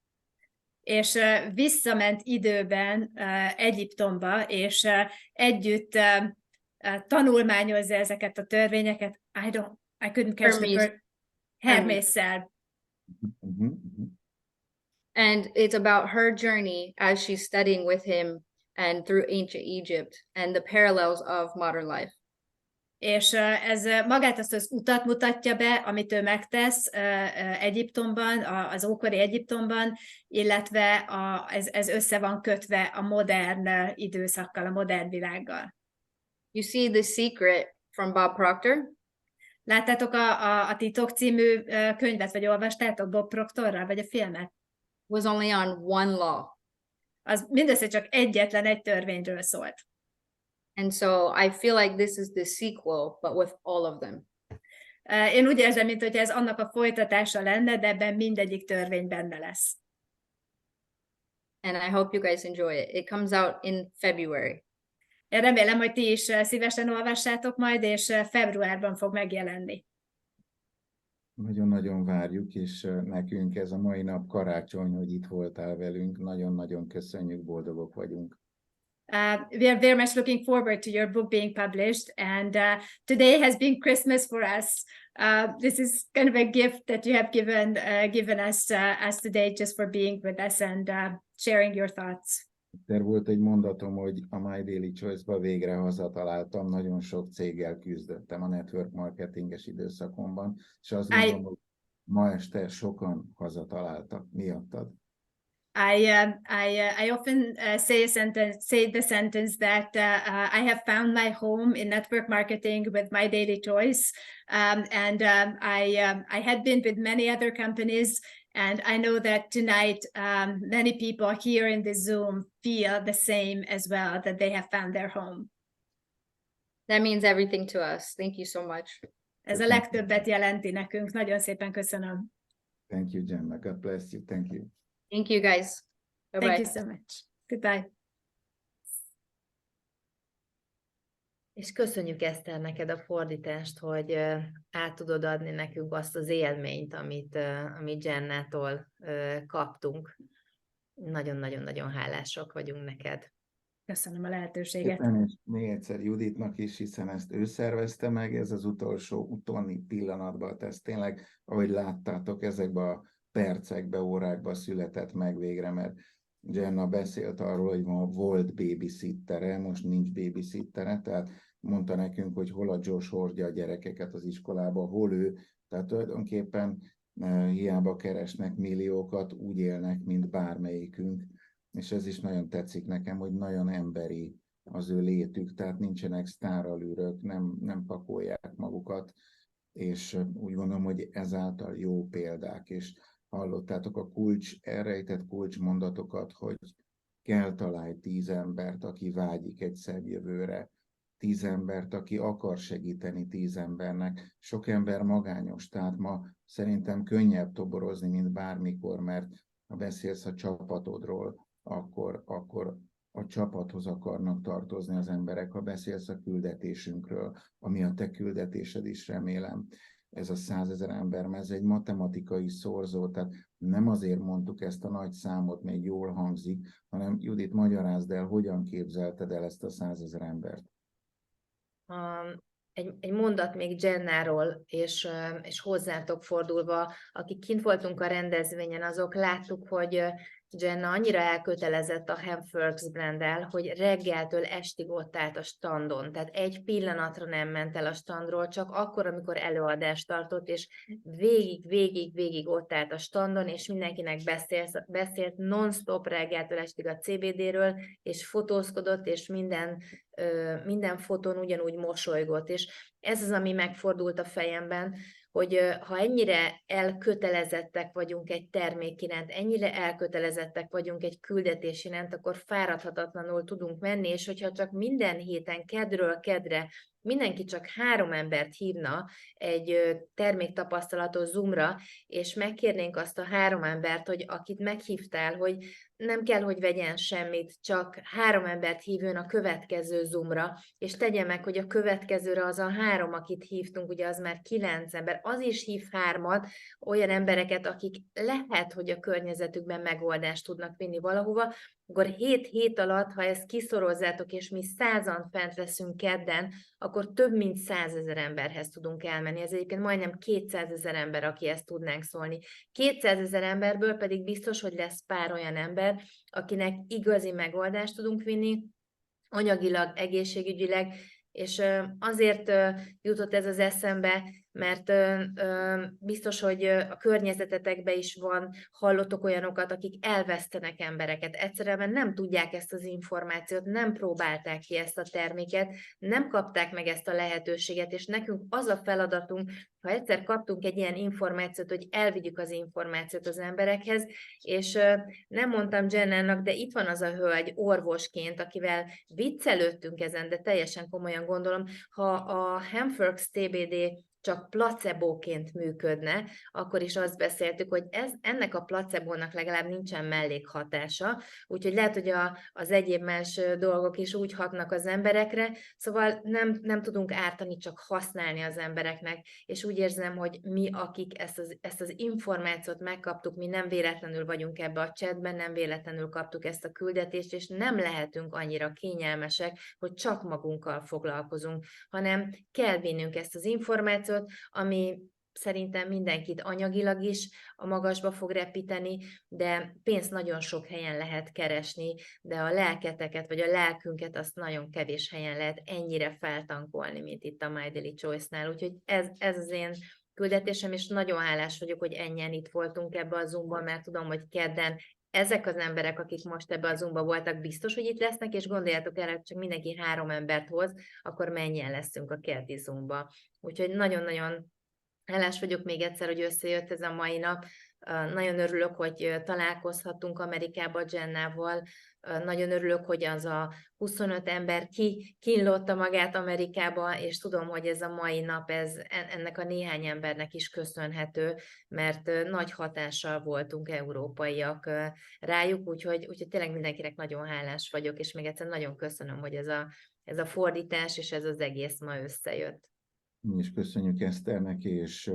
És visszament időben Egyiptomba, és együtt tanulmányozza ezeket a törvényeket. I couldn't catch the word. Hermésszel. And it's about her journey as she's studying with him and through ancient Egypt and the parallels of modern life. És ez magát azt az utat mutatja be, amit ő megtesz Egyiptomban, az ókori Egyiptomban, illetve ez össze van kötve a modern időszakkal, a modern világgal. You see The Secret from Bob Proctor? Láttátok a Titok című könyvet, vagy olvastátok Bob Proctorral, vagy a filmet? Was only on one law. Az mindössze csak egyetlen egy törvényről szólt. And so I feel like this is the sequel, but with all of them. Én úgy érzem, mintha ez annak a folytatása lenne, de ebben mindegyik törvény benne lesz. And I hope you guys enjoy it. It comes out in February. Én remélem, hogy ti is szívesen olvassátok majd, és februárban fog megjelenni. Nagyon-nagyon várjuk, és nekünk ez a mai nap karácsony, hogy itt voltál velünk. Nagyon-nagyon köszönjük, boldogok vagyunk. We are very much looking forward to your book being published, and today has been Christmas for us. This is kind of a gift that you have given us today, just for being with us and sharing your thoughts. Volt egy mondatom, hogy a My Daily Choice-ba végre hazataláltam, nagyon sok céggel küzdöttem a network marketinges időszakomban, és azt gondolom, hogy ma este sokan hazataláltak miattad. I often say the sentence that I have found my home in network marketing with My Daily Choice, and I had been with many other companies, and I know that tonight many people here in the Zoom feel the same as well, that they have found their home. That means everything to us. Thank you so much. Ez a legtöbbet jelenti nekünk. Nagyon szépen köszönöm. Thank you, Jenna. God bless you. Thank you. Thank you, guys. Bye-bye. Thank you so much. Goodbye. És köszönjük, Eszter, neked a fordítást, hogy át tudod adni nekünk azt az élményt, amit Jennától kaptunk. Nagyon-nagyon-nagyon hálásak vagyunk neked. Köszönöm a lehetőséget. Éppen, és még egyszer Juditnak is, hiszen ezt ő szervezte meg, ez az utóni pillanatban, ezt tényleg, ahogy láttátok, ezekben a percekbe, órákba született meg végre, mert Jenna beszélt arról, hogy volt babysittere, most nincs babysittere, tehát mondta nekünk, hogy hol a Josh hordja a gyerekeket az iskolába, hol ő, tehát tulajdonképpen hiába keresnek milliókat, úgy élnek, mint bármelyikünk, és ez is nagyon tetszik nekem, hogy nagyon emberi az ő létük, tehát nincsenek sztáralűrök, nem pakolják magukat, és úgy gondolom, hogy ezáltal jó példák, és hallottátok a elrejtett kulcsmondatokat, hogy kell találj 10 embert, aki vágyik egy szebb jövőre, 10 embert, aki akar segíteni 10 embernek. Sok ember magányos, tehát ma szerintem könnyebb toborozni, mint bármikor, mert ha beszélsz a csapatodról, akkor a csapathoz akarnak tartozni az emberek. Ha beszélsz a küldetésünkről, ami a te küldetésed is, remélem, ez a 100 000 ember, mert ez egy matematikai szorzó, tehát nem azért mondtuk ezt a nagy számot, még jól hangzik, hanem Judit, magyarázd el, hogyan képzelted el ezt a 100 000 embert? Egy mondat még Jennáról, és hozzátok fordulva, akik kint voltunk a rendezvényen, azok láttuk, hogy Jenna annyira elkötelezett a Hempworx Branddel, hogy reggeltől estig ott állt a standon. Tehát egy pillanatra nem ment el a standról, csak akkor, amikor előadást tartott, és végig ott állt a standon, és mindenkinek beszélt non-stop reggeltől estig a CBD-ről, és fotózkodott, és minden fotón ugyanúgy mosolygott. És ez az, ami megfordult a fejemben, hogy ha ennyire elkötelezettek vagyunk egy termék iránt, ennyire elkötelezettek vagyunk egy küldetés iránt, akkor fáradhatatlanul tudunk menni, és hogyha csak minden héten kedről kedre mindenki csak 3 embert hívna egy terméktapasztalatos Zoomra, és megkérnénk azt a 3 embert, hogy akit meghívtál, hogy nem kell, hogy vegyen semmit, csak 3 embert hívjon a következő Zoomra, és tegye meg, hogy a következőre az a 3, akit hívtunk, ugye az már 9 ember, az is hív 3-at, olyan embereket, akik lehet, hogy a környezetükben megoldást tudnak vinni valahova, akkor 7 hét alatt, ha ezt kiszorozzátok, és mi 100-an fent leszünk kedden, akkor több mint 100 000 emberhez tudunk elmenni. Ez egyébként majdnem 200 000 ember, aki ezt tudnánk szólni. 200 000 emberből pedig biztos, hogy lesz pár olyan ember, akinek igazi megoldást tudunk vinni, anyagilag, egészségügyileg, és azért jutott ez az eszembe, mert biztos, hogy a környezetetekben is hallottok olyanokat, akik elvesztenek embereket. Egyszerűen nem tudják ezt az információt, nem próbálták ki ezt a terméket, nem kapták meg ezt a lehetőséget, és nekünk az a feladatunk, ha egyszer kaptunk egy ilyen információt, hogy elvigyük az információt az emberekhez, és nem mondtam Jennának, de itt van az a hölgy orvosként, akivel viccelődtünk ezen, de teljesen komolyan gondolom, ha a Hempworx TBD csak placebóként működne, akkor is azt beszéltük, hogy ennek a placebónak legalább nincsen mellékhatása, úgyhogy lehet, hogy az egyéb más dolgok is úgy hatnak az emberekre, szóval nem tudunk ártani, csak használni az embereknek, és úgy érzem, hogy mi, akik ezt az információt megkaptuk, mi nem véletlenül vagyunk ebbe a chatben, nem véletlenül kaptuk ezt a küldetést, és nem lehetünk annyira kényelmesek, hogy csak magunkkal foglalkozunk, hanem kell vinnünk ezt az információt, ami szerintem mindenkit anyagilag is a magasba fog repíteni, de pénzt nagyon sok helyen lehet keresni, de a lelketeket, vagy a lelkünket azt nagyon kevés helyen lehet ennyire feltankolni, mint itt a My Daily Choice-nál. Úgyhogy ez az én küldetésem, és nagyon hálás vagyok, hogy ennyien itt voltunk ebbe a Zoomban, mert tudom, hogy kedden ezek az emberek, akik most ebbe a Zoomba voltak, biztos, hogy itt lesznek, és gondoljátok el, hogy csak mindenki 3 embert hoz, akkor mennyien leszünk a keddi Zoomba. Úgyhogy nagyon-nagyon hálás vagyok még egyszer, hogy összejött ez a mai nap. Nagyon örülök, hogy találkozhattunk Amerikába Jennával. Nagyon örülök, hogy az a 25 ember kínlotta magát Amerikába, és tudom, hogy ez a mai nap ennek a néhány embernek is köszönhető, mert nagy hatással voltunk európaiak rájuk, úgyhogy tényleg mindenkinek nagyon hálás vagyok, és még egyszer nagyon köszönöm, hogy ez a fordítás és ez az egész ma összejött. Mi is köszönjük Eszternek és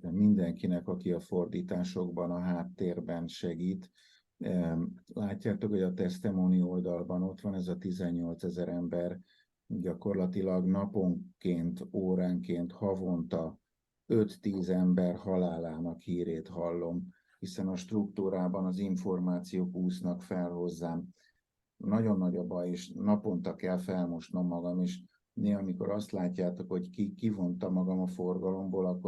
mindenkinek, aki a fordításokban, a háttérben segít. Látjátok, hogy a testimony oldalban ott van ez a 18 000 ember, gyakorlatilag naponként, óránként, havonta 5-10 ember halálának hírét hallom, hiszen a struktúrában az információk úsznak fel hozzám. Nagyon nagy a baj, és naponta kell felmosnom magam, és néha, amikor azt látjátok, hogy kivonta magam a forgalomból,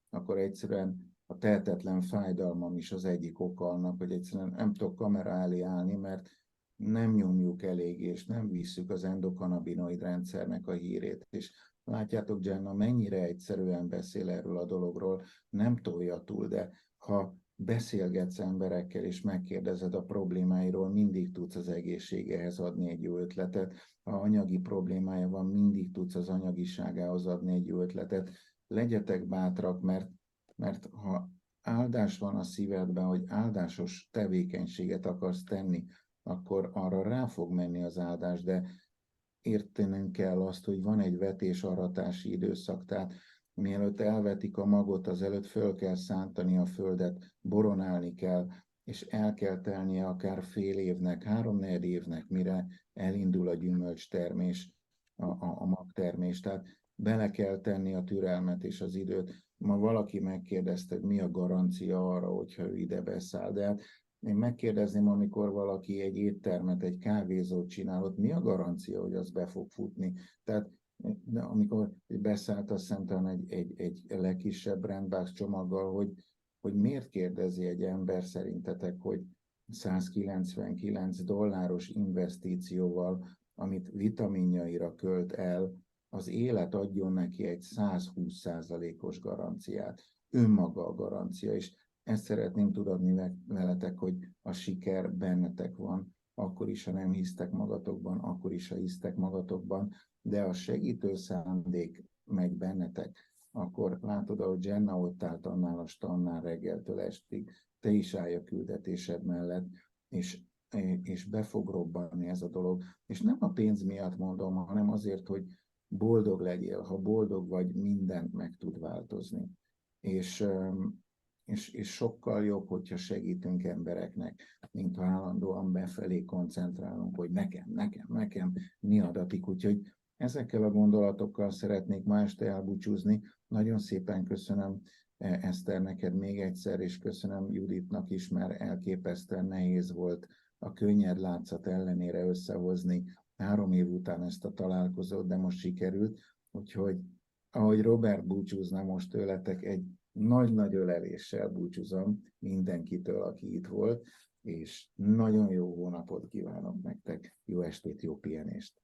akkor egyszerűen a tehetetlen fájdalmam is az egyik oka annak, hogy egyszerűen nem tudok kamera elé állni, mert nem nyomjuk elég, és nem visszük az endokannabinoid rendszernek a hírét. És látjátok, Jenna, mennyire egyszerűen beszél erről a dologról, nem tolja túl, de ha beszélgetsz emberekkel, és megkérdezed a problémáiról, mindig tudsz az egészségehez adni egy jó ötletet. Ha anyagi problémája van, mindig tudsz az anyagiságához adni egy jó ötletet. Legyetek bátrak, mert ha áldás van a szívedben, hogy áldásos tevékenységet akarsz tenni, akkor arra rá fog menni az áldás, de értenünk kell azt, hogy van egy vetés-aratási időszak, tehát mielőtt elvetik a magot, azelőtt föl kell szántani a földet, boronálni kell, és el kell telnie akár fél évnek, 3-4 évnek, mire elindul a gyümölcstermés, a magtermés. Tehát bele kell tenni a türelmet és az időt. Ma valaki megkérdezte, hogy mi a garancia arra, hogyha ő ide beszáll, de hát én megkérdezném, amikor valaki egy éttermet, egy kávézót csinál, ott mi a garancia, hogy az be fog futni? Tehát amikor beszállt a szemtelen egy legkisebb brandbox csomaggal, hogy miért kérdezi egy ember szerintetek, hogy $199 investícióval, amit vitaminjaira költ el, az élet adjon neki egy 120%-os garanciát. Önmaga a garancia, és ezt szeretném tudatni veletek, hogy a siker bennetek van, akkor is, ha nem hisztek magatokban, akkor is, ha hisztek magatokban, de a segítő szándék megy bennetek, akkor látod, ahogy Jenna ott állt annál a stannál reggeltől estig, te is állj a küldetésed mellett, és be fog robbanni ez a dolog. És nem a pénz miatt mondom, hanem azért, hogy boldog legyél. Ha boldog vagy, mindent meg tud változni. És sokkal jobb, hogyha segítünk embereknek, mint ha állandóan befelé koncentrálunk, hogy nekem, mi adatik. Úgyhogy ezekkel a gondolatokkal szeretnék ma este elbúcsúzni. Nagyon szépen köszönöm, Eszter, neked még egyszer, és köszönöm Juditnak is, mert elképesztően nehéz volt a könnyed látszat ellenére összehozni 3 év után ezt a találkozót, de most sikerült. Úgyhogy ahogy Robert búcsúzna most tőletek, egy nagy-nagy öleléssel búcsúzom mindenkitől, aki itt volt, és nagyon jó hónapot kívánok nektek, jó estét, jó pihenést!